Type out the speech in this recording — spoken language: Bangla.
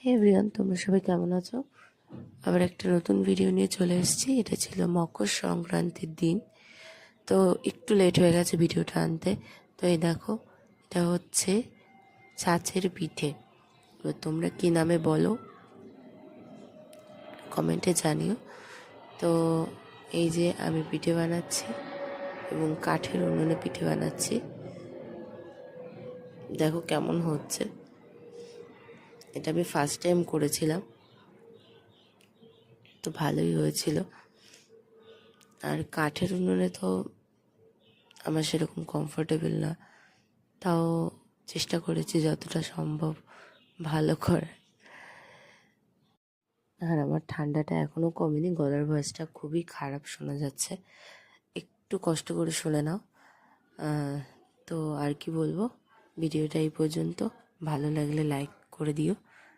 হে এভরিওয়ান, তোমরা সবাই কেমন আছো? আবার একটা নতুন ভিডিও নিয়ে চলে এসেছি। এটা ছিল মকর সংক্রান্তির দিন, তো একটু লেট হয়ে গেছে ভিডিওটা আনতে। তো এই দেখো, এটা হচ্ছে ছাঁচের পিঠে। এবার তোমরা কী নামে বলো কমেন্টে জানিও। তো এই যে আমি পিঠে বানাচ্ছি এবং কাঠের উনুনে পিঠে বানাচ্ছি। দেখো কেমন হচ্ছে। এটা আমি ফার্স্ট টাইম করেছিলাম, তো ভালোই হয়েছিল। আর কাঠের উনুনে তো আমার সেরকম কমফোর্টেবল না, তাও চেষ্টা করেছি যতটা সম্ভব ভালো করার। আর আমার ঠান্ডাটা এখনও কমেনি, গলার ভয়েসটা খুবই খারাপ শোনা যাচ্ছে, একটু কষ্ট করে শুনে নাও। তো আর কি বলবো, ভিডিওটা এই পর্যন্ত। ভালো লাগলে লাইক করে দিও।